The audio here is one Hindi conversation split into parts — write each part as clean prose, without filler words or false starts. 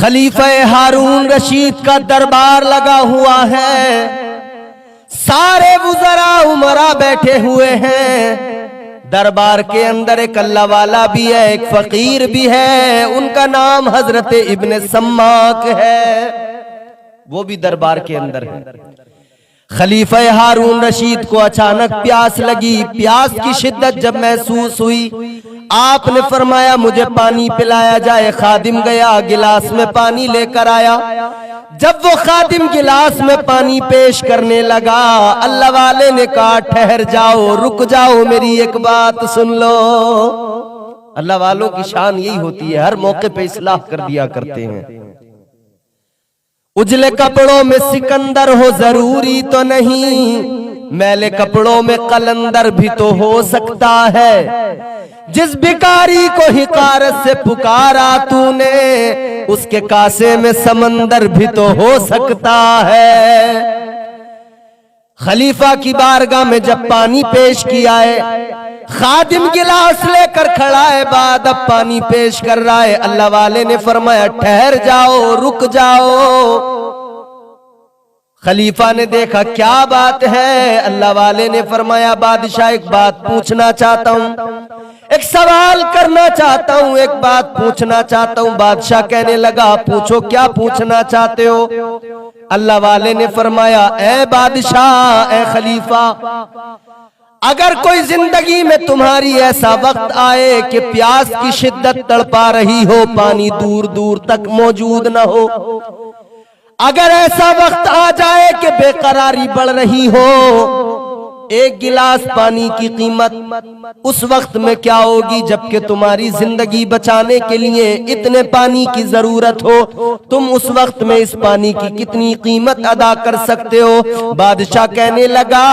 खलीफा हारून रशीद का दरबार लगा हुआ है, सारे वुज़रा उमरा बैठे हुए हैं। दरबार के अंदर एक अल्लाह वाला भी है, एक फकीर भी है, उनका नाम हजरत इब्ने सम्माक है, वो भी दरबार के अंदर है। खलीफा हारून रशीद को अचानक प्यास लगी। प्यास की शिद्दत जब महसूस हुई, आपने फरमाया मुझे पानी पिलाया जाए। खादिम गया, गिलास में पानी लेकर आया। जब वो खादिम गिलास में पानी पेश करने लगा, अल्लाह वाले ने कहा ठहर जाओ, रुक जाओ, मेरी एक बात सुन लो। अल्लाह वालों की शान यही होती है, हर मौके पे इस्लाह कर दिया करते हैं। उजले कपड़ों में सिकंदर हो जरूरी तो नहीं, मैले कपड़ों में कलंदर भी तो हो सकता है। जिस भिखारी को हिकारत से पुकारा तूने, उसके कासे में समंदर भी तो हो सकता है। खलीफा की बारगाह में जब पानी पेश किया है, खादिम गिलास लेकर खड़ा है, बाद अब पानी पेश कर रहा है। अल्लाह वाले ने फरमाया ठहर जाओ, रुक जाओ। खलीफा ने देखा क्या बात है। अल्लाह वाले ने फरमाया बादशाह एक बात पूछना चाहता हूँ, एक सवाल करना चाहता हूँ, एक बात पूछना चाहता हूँ। बादशाह कहने लगा पूछो, क्या पूछना चाहते हो? अल्लाह वाले ने फरमाया ए बादशाह, ए खलीफा, अगर कोई जिंदगी में तुम्हारी ऐसा वक्त आए कि प्यास की शिद्दत तड़पा रही हो, पानी दूर दूर तक मौजूद न हो, अगर ऐसा वक्त आ जाए कि बेकरारी बढ़ रही हो, एक गिलास पानी की कीमत उस वक्त में क्या होगी जबकि तुम्हारी जिंदगी बचाने के लिए इतने पानी की जरूरत हो, तुम उस वक्त में इस पानी की कितनी कीमत अदा कर सकते हो? बादशाह कहने लगा,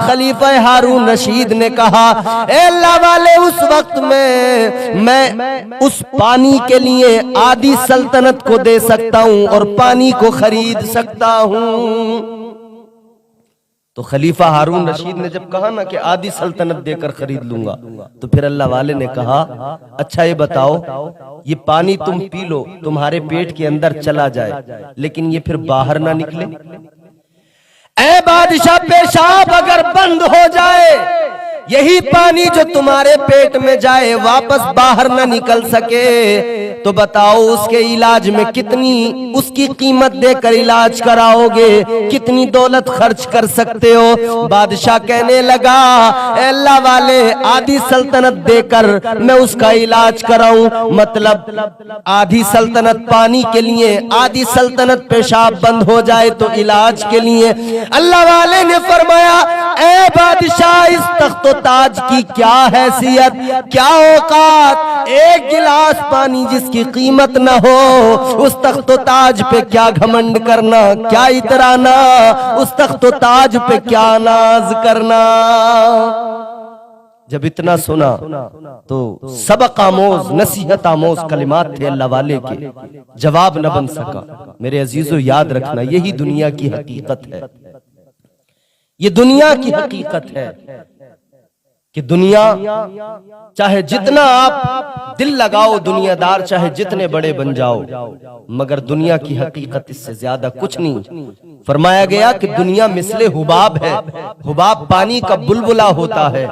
खलीफा हारून रशीद ने कहा ए अल्लाह वाले, उस वक्त में मैं उस पानी के लिए आधी सल्तनत को दे सकता हूं और पानी को खरीद सकता हूं। तो खलीफा हारून रशीद ने जब कहा ना कि आधी सल्तनत देकर खरीद लूंगा, तो फिर अल्लाह वाले ने कहा अच्छा ये बताओ, ये पानी तुम पी लो, तुम्हारे पेट के अंदर चला जाए, लेकिन ये फिर बाहर ना निकले। ऐ बादशाह, पेशाब अगर बंद हो जाए, यही पानी जो तुम्हारे पेट में जाए वापस बाहर ना निकल सके, तो बताओ उसके इलाज में कितनी उसकी कीमत देकर इलाज कराओगे, कितनी दौलत खर्च कर सकते हो? बादशाह कहने लगा अल्लाह वाले, आधी सल्तनत देकर मैं उसका इलाज कराऊं, मतलब आधी सल्तनत पानी के लिए, आधी सल्तनत पेशाब बंद हो जाए तो इलाज के लिए। अल्लाह वाले ने फरमाया ए बादशाह, इस तख्तो ताज की क्या हैसियत, क्या औकात, एक गिलास पानी जिसकी कीमत न हो, उस तख्तो ताज पे क्या घमंड करना, क्या इतराना, उस तख्तो ताज पे क्या नाज करना। जब इतना सुना तो सबक आमोज, नसीहत आमोज कलिमात थे अल्लाह वाले के, जवाब न बन सका। मेरे अजीजों याद रखना, यही दुनिया की हकीकत है, ये दुनिया की हकीकत है कि दुनिया चाहे जितना आप दिल लगाओ, दुनियादार चाहे जितने बड़े बन जाओ, मगर दुनिया की हकीकत इससे ज्यादा कुछ नहीं। फरमाया गया कि दुनिया मिसले हुबाब है, हुबाब पानी का बुलबुला होता है,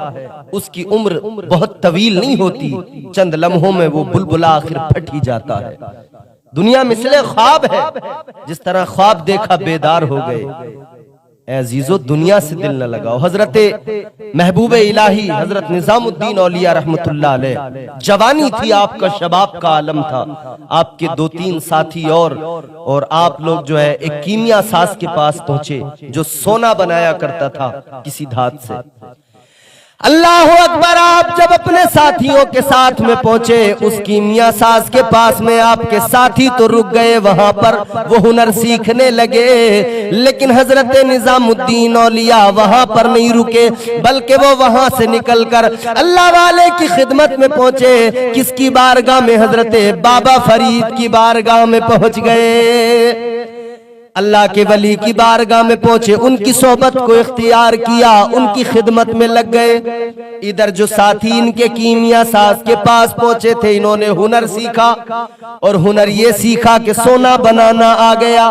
उसकी उम्र बहुत तवील नहीं होती, चंद लम्हों में वो बुलबुला आखिर फट ही जाता है। दुनिया मिसले ख्वाब है, जिस तरह ख्वाब देखा बेदार हो गए। अजीजो दुनिया से दिल न लगाओ। हजरत महबूब इलाही हजरत निजामुद्दीन औलिया रहमतुल्लाह अलैह, जवानी थी आपका, शबाब का आलम था, आपके 2-3 साथी और आप लोग जो है एक कीमिया साज के पास पहुंचे जो सोना बनाया करता था किसी धात से। अल्लाह अकबर, आप जब अपने साथियों के साथ में पहुंचे, उस कीमिया साज के पास में आपके साथी तो रुक गए, वहां पर वो हुनर सीखने लगे, लेकिन हजरत निजामुद्दीन औलिया वहां पर नहीं रुके, बल्कि वो वहां से निकलकर अल्लाह वाले की खिदमत में पहुंचे। किसकी बारगाह में? हजरत बाबा फरीद की बारगाह में पहुंच गए। अल्लाह के वली की बारगाह में पहुंचे, उनकी सोहबत को इख्तियार किया, उनकी खिदमत में लग गए। इधर जो साथी इनके कीमिया सास के पास पहुंचे थे, इन्होंने हुनर सीखा और हुनर ये सीखा कि सोना बनाना आ गया।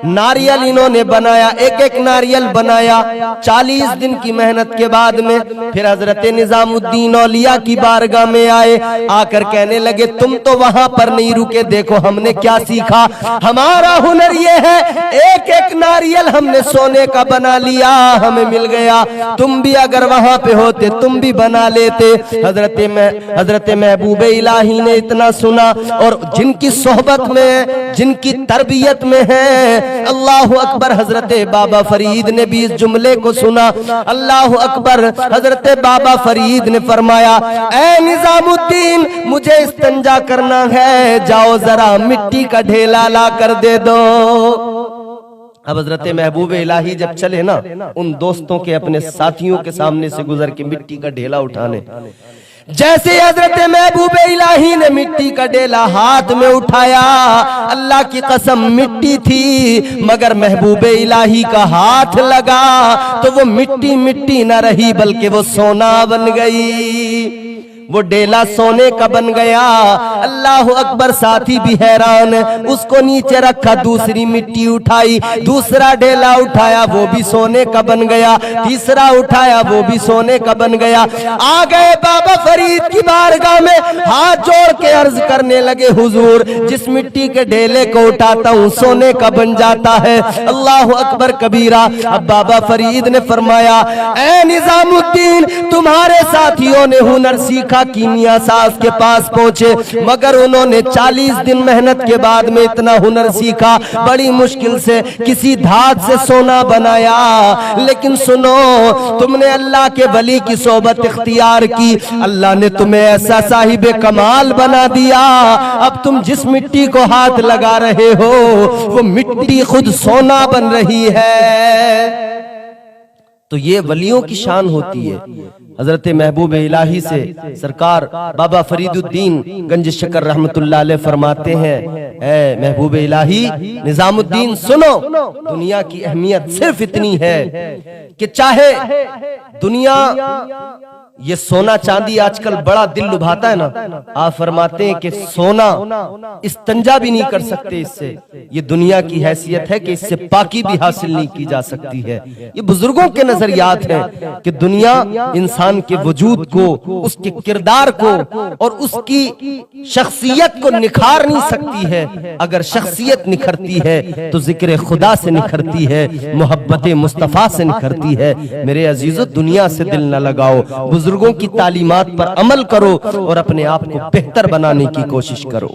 नारियल इन्होंने बनाया, एक एक नारियल बनाया। 40 दिन की मेहनत के बाद में फिर हजरत निजामुद्दीन औलिया की बारगाह में आए। आकर कहने लगे तुम तो वहां पर नहीं रुके, देखो हमने क्या सीखा। हमारा हुनर ये है, एक एक नारियल हमने सोने का बना लिया, हमें मिल गया। तुम भी अगर वहां पे होते तुम भी बना लेते। हजरत महबूब इलाही ने इतना सुना और जिनकी सोहबत में, जिनकी तरबियत में है, अल्लाह अकबर, हजरत बाबा फरीद ने भी इस जुमले को सुना। अल्लाह अकबर। हजरत बाबा फरीद ने फरमाया, ऐ निजामुद्दीन मुझे इस्तंजा करना है, जाओ जरा मिट्टी का ढेला ला कर दे दो। अब हजरत महबूब इलाही जब चले ना, उन दोस्तों के, अपने साथियों के सामने से गुजर के मिट्टी का ढेला उठाने, जैसे हजरत महबूब इलाही ने मिट्टी का ढेला हाथ में उठाया, अल्लाह की कसम मिट्टी थी, मगर महबूब इलाही का हाथ लगा तो वो मिट्टी मिट्टी न रही बल्कि वो सोना बन गई। वो डेला सोने का बन गया। अल्लाह अकबर। साथी भी हैरान, उसको नीचे रखा, दूसरी मिट्टी उठाई, दूसरा डेला उठाया, वो भी सोने का बन गया, तीसरा उठाया, वो भी सोने का बन गया। आ गए बाबा फरीद की बारगाह में, हाथ जोड़ के अर्ज करने लगे, हुजूर जिस मिट्टी के ढेले को उठाता हूँ सोने का बन जाता है। अल्लाह अकबर कबीरा। अब बाबा फरीद ने फरमाया, ऐ निजामुद्दीन तुम्हारे साथियों ने हुनर सीखा, कीमिया सास के पास पहुंचे, मगर उन्होंने 40 दिन मेहनत के बाद में इतना हुनर सीखा, बड़ी मुश्किल से किसी धात से सोना बनाया। लेकिन सुनो, तुमने अल्लाह के वली की सोबत इख्तियार की, अल्लाह ने तुम्हें ऐसा साहिबे कमाल बना दिया। अब तुम जिस मिट्टी को हाथ लगा रहे हो वो मिट्टी खुद सोना बन रही है। तो ये वलियों की शान होती है। हजरत महबूब इलाही से सरकार बाबा फरीदुद्दीन गंज शकर रहमतुल्लाह अलैह फरमाते हैं, ऐ महबूब इलाही निजामुद्दीन सुनो, दुनिया की अहमियत सिर्फ इतनी है कि चाहे दुनिया, ये सोना चांदी आजकल बड़ा दिल लुभाता है ना, आप फरमाते हैं कि सोना इस्तंजा भी नहीं कर सकते इससे, ये दुनिया की हैसियत है कि इससे पाकी भी हासिल नहीं की जा सकती है। ये बुजुर्गों के नजरियात हैं कि दुनिया इंसान के वजूद को, उसके किरदार को और उसकी शख्सियत को निखार नहीं सकती है। अगर शख्सियत निखरती है तो जिक्र खुदा से निखरती है, मोहब्बत मुस्तफा से निखरती है। मेरे अजीजों, दुनिया से दिल न लगाओ, बुजुर्गों की तालीमात पर अमल करो और अपने आप को बेहतर बनाने की कोशिश करो।